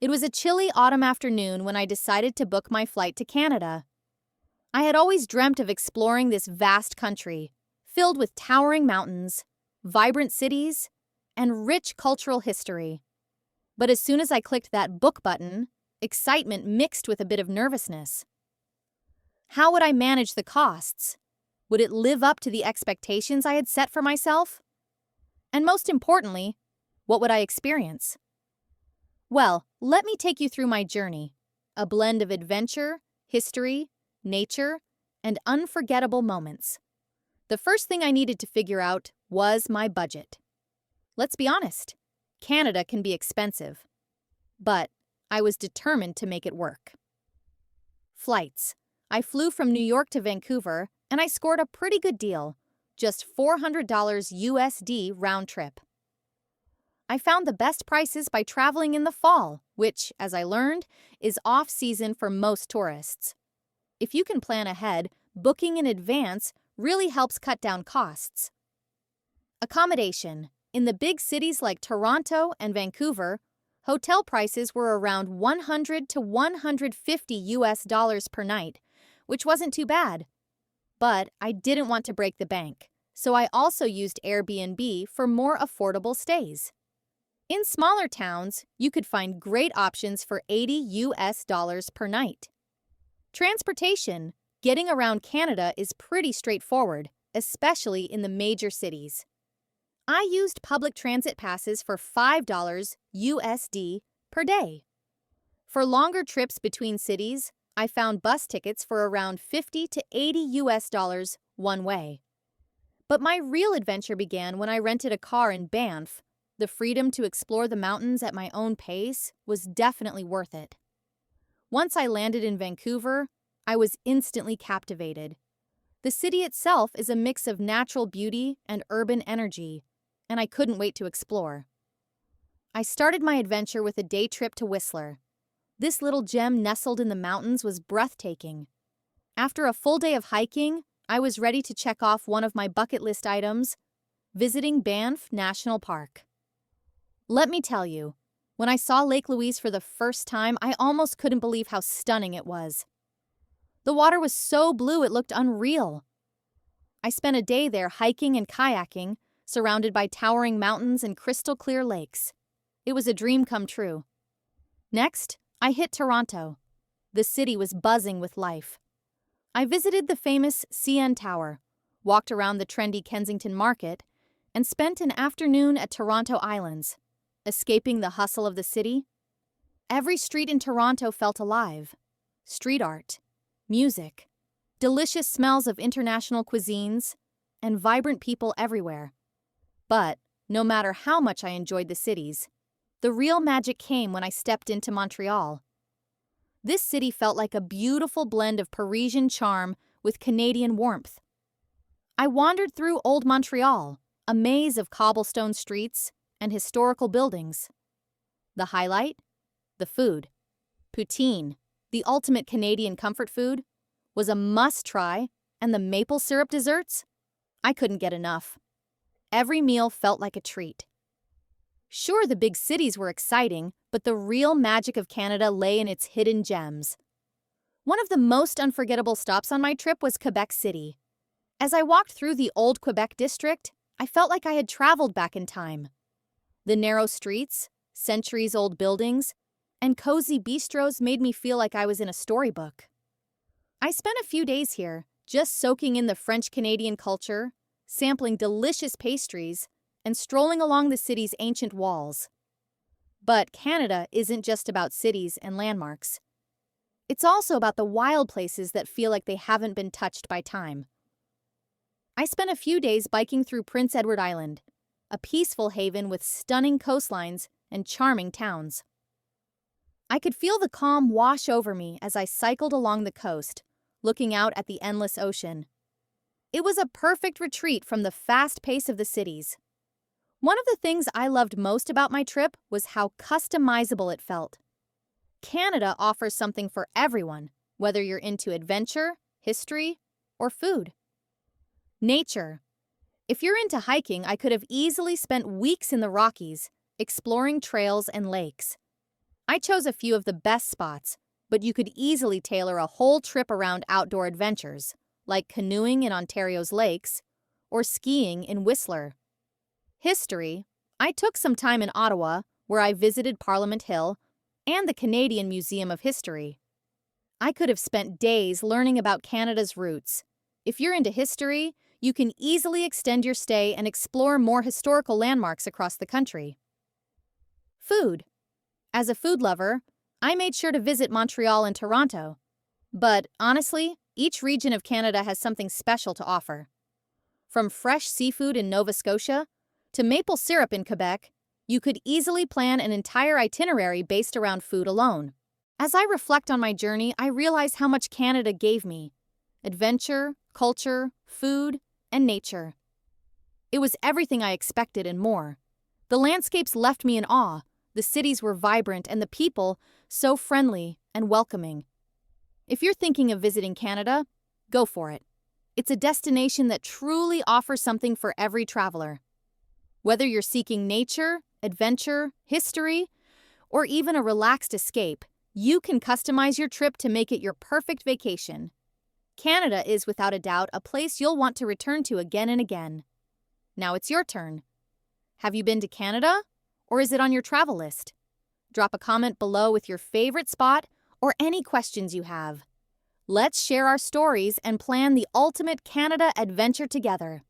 It was a chilly autumn afternoon when I decided to book my flight to Canada. I had always dreamt of exploring this vast country, filled with towering mountains, vibrant cities, and rich cultural history. But as soon as I clicked that book button, excitement mixed with a bit of nervousness. How would I manage the costs? Would it live up to the expectations I had set for myself? And most importantly, what would I experience? Well, let me take you through my journey, a blend of adventure, history, nature, and unforgettable moments. The first thing I needed to figure out was my budget. Let's be honest, Canada can be expensive, but I was determined to make it work. Flights. I flew from New York to Vancouver, and I scored a pretty good deal, just $400 USD round trip. I found the best prices by traveling in the fall, which, as I learned, is off-season for most tourists. If you can plan ahead, booking in advance really helps cut down costs. Accommodation. In the big cities like Toronto and Vancouver, hotel prices were around $100 to $150 per night, which wasn't too bad. But I didn't want to break the bank, so I also used Airbnb for more affordable stays. In smaller towns, you could find great options for $80 per night. Transportation. Getting around Canada is pretty straightforward, especially in the major cities. I used public transit passes for $5 USD per day. For longer trips between cities, I found bus tickets for around $50 to $80 one way. But my real adventure began when I rented a car in Banff. The freedom to explore the mountains at my own pace was definitely worth it. Once I landed in Vancouver, I was instantly captivated. The city itself is a mix of natural beauty and urban energy, and I couldn't wait to explore. I started my adventure with a day trip to Whistler. This little gem nestled in the mountains was breathtaking. After a full day of hiking, I was ready to check off one of my bucket list items, visiting Banff National Park. Let me tell you, when I saw Lake Louise for the first time, I almost couldn't believe how stunning it was. The water was so blue it looked unreal. I spent a day there hiking and kayaking, surrounded by towering mountains and crystal-clear lakes. It was a dream come true. Next, I hit Toronto. The city was buzzing with life. I visited the famous CN Tower, walked around the trendy Kensington Market, and spent an afternoon at Toronto Islands. Escaping the hustle of the city, every street in Toronto felt alive. Street art, music, delicious smells of international cuisines, and vibrant people everywhere. But no matter how much I enjoyed the cities, the real magic came when I stepped into Montreal. This city felt like a beautiful blend of Parisian charm with Canadian warmth. I wandered through Old Montreal, a maze of cobblestone streets and historical buildings. The highlight? The food. Poutine, the ultimate Canadian comfort food, was a must-try, and the maple syrup desserts? I couldn't get enough. Every meal felt like a treat. Sure, the big cities were exciting, but the real magic of Canada lay in its hidden gems. One of the most unforgettable stops on my trip was Quebec City. As I walked through the old Quebec district, I felt like I had traveled back in time. The narrow streets, centuries-old buildings, and cozy bistros made me feel like I was in a storybook. I spent a few days here, just soaking in the French-Canadian culture, sampling delicious pastries, and strolling along the city's ancient walls. But Canada isn't just about cities and landmarks. It's also about the wild places that feel like they haven't been touched by time. I spent a few days biking through Prince Edward Island, a peaceful haven with stunning coastlines and charming towns. I could feel the calm wash over me as I cycled along the coast, looking out at the endless ocean. It was a perfect retreat from the fast pace of the cities. One of the things I loved most about my trip was how customizable it felt. Canada offers something for everyone, whether you're into adventure, history, or food. Nature. If you're into hiking, I could have easily spent weeks in the Rockies, exploring trails and lakes. I chose a few of the best spots, but you could easily tailor a whole trip around outdoor adventures, like canoeing in Ontario's lakes or skiing in Whistler. History. I took some time in Ottawa, where I visited Parliament Hill and the Canadian Museum of History. I could have spent days learning about Canada's roots. If you're into history, you can easily extend your stay and explore more historical landmarks across the country. Food. As a food lover, I made sure to visit Montreal and Toronto. But honestly, each region of Canada has something special to offer. From fresh seafood in Nova Scotia to maple syrup in Quebec, you could easily plan an entire itinerary based around food alone. As I reflect on my journey, I realize how much Canada gave me: adventure, culture, food, and nature. It was everything I expected and more. The landscapes left me in awe. The cities were vibrant and the people so friendly and welcoming. If you're thinking of visiting Canada, go for it. It's a destination that truly offers something for every traveler. Whether you're seeking nature, adventure, history, or even a relaxed escape, you can customize your trip to make it your perfect vacation. Canada is without a doubt a place you'll want to return to again and again. Now it's your turn. Have you been to Canada? Or is it on your travel list? Drop a comment below with your favorite spot or any questions you have. Let's share our stories and plan the ultimate Canada adventure together.